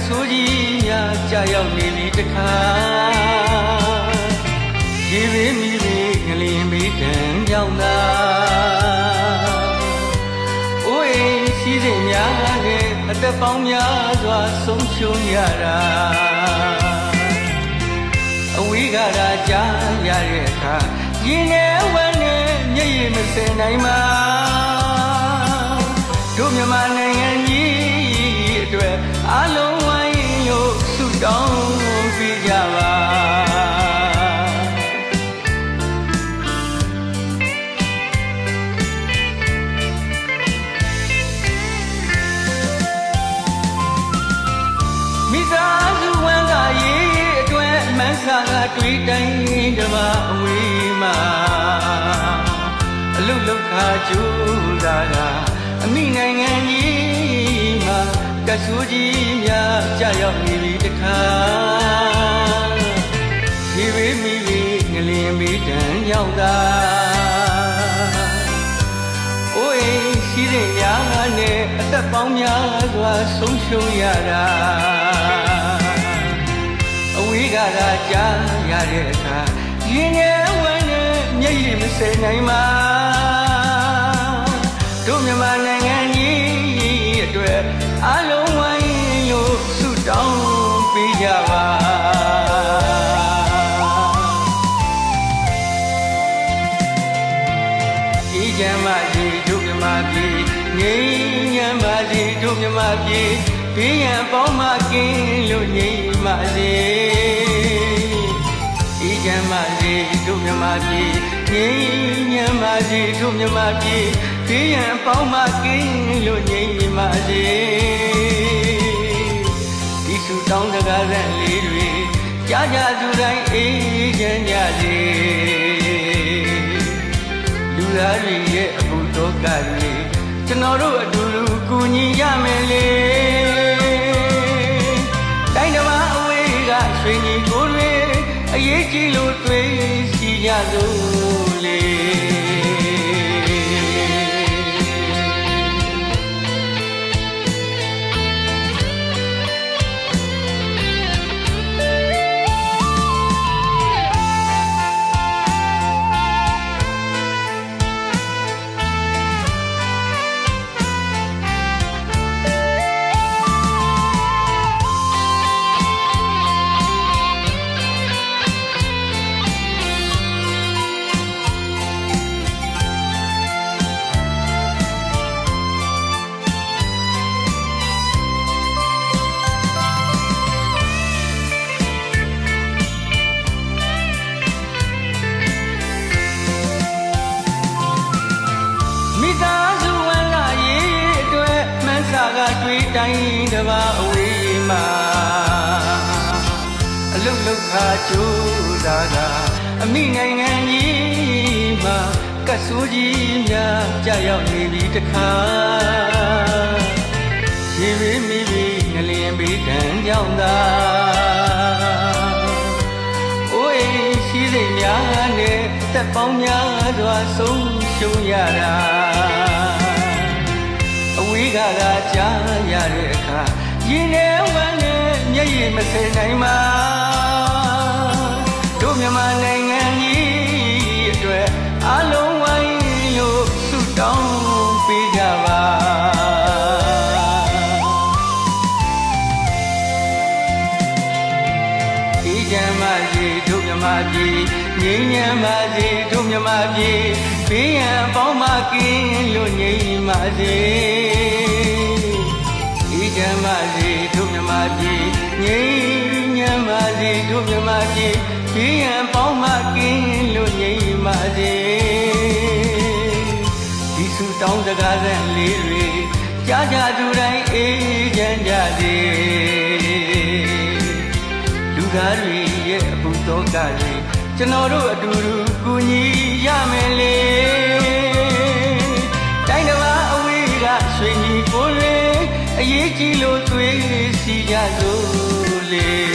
ဆိုးကြီးများကြာရောက်နေပြီတခါရေဘေးမိဘေးငလျင်ဘေးတန်ကြောင့်သာအိုးအိမ်ရှိစိတ်များနဲ့အသက်ပေါင်းများစွာဆုံးရှုံးရတာအဝေးကသာကြားရတဲ့အခါရင်ထဲဝမ်းနဲ့မျက်ရည်မစင်နိုင်မှာတို့မြန်မာနိုင်ငံကြီးအတွက်အားလုံးဝိုင်းလို့ဆုတောင်းပေးကြပါမိသားစုဝမ်းကရေးအတွက်မန်းစာကတွေးတိုင်းတပါအဝေးမှာအလုလုခါကျူတာကအမိနိုင်ငံကြီးမှာကဆူကြီးများကြာရောက်နေပြီတခါရေဘေးမိဘေးငလျင်ဘေးတန်ရောက်တာအိုးအိမ်ရှိတဲ့များနဲ့အသက်ပေါင်းများစွာဆုံးရှုံးရတာအဝေးကသာကြားရတဲ့အခါရင်ထဲဝမ်းနဲ့မျက်ရည်မစင်နိုင်မှာတို့မြန်မာနိုင်ငံကြီးအတွက်အားလုံးဝိုင်းလို့ဆုတောင်းပေးကြပါအေးချမ်းပါစေတို့မြန်မာပြည်ငြိမ်းချမ်းပါစေတို့မြန်မာပြည်ဘေးရန်ပေါင်းမကင်းလို့ငြိမ်းပါစေအေးချမ်းပါစေတို့မြန်မာပြည်ငြိမ်းချမ်းပါစေတို့မြန်မာပြည်ဘေးရန်ပေါင်းမကင်းလို့ငြိမ်းပါစေဒီဆုတောင်းစကားလေးတွေကြားကြသူတိုင်းအေးချမ်းကြစေလူသားတွေရဲ့အမှုတော်ကတွေကျွန်တော်တို့အတူတူကူညီရမယ်လေတိုင်းတစ်ပါးအဝေးကရွှေညီကိုတွေအရေးကြီးလို့တွေ့ရှိကြစို့လေတွေးတိုင်းတပါအဝေးမှာအလုလုခါကျူတာကအမိနိုင်ငံကြီးမှာကဆူကြီးများကြာရောက်နေပြီတခါရေဘေးမိဘေးငလျင်ဘေးတန်ကြောင့်သာအိုးအိမ်ရှိစိတ်များနဲ့သက်ပေါင်းများစွာဆုံးရှုံးရတာအဝေးကသာကြားရတဲ့အခါရင်ထဲဝမ်းနဲ့မျက်ရည်မစင်နိုင်မှာတို့မြန်မာနိုင်ငံကြီးအတွက်အားလုံးဝိုင်းလို့ဆုတောင်းပေးကြပါအေးချမ်းပါစေတို့မြန်မာပြည်ငြိမ်းချမ်းပါစေတို့မြန်မာပြည်ဘေးရန်ပေါင်းမကင်းလို့ငြိမ်းပါစေအေးချမ်းပါစေတို့မြန်မာပြည်ငြိမ်းချမ်းပါစေတို့မြန်မာပြည်ဘေးရန်ပေါင်းမကင်းလို့ငြိမ်းပါစေဒီဆုတောင်းစကားလေးတွေကြားကြသူတိုင်းအေးချမ်းကြစေလူသားတွေရဲ့အမှုတော်ကတွေကျွန်တော်တို့အတူတူကူညီရမယ်လေတိုင်းတစ်ပါးအဝေးကရွှေညီကိုတွေအရေးကြီးလို့တွေ့စီကြစို့လေ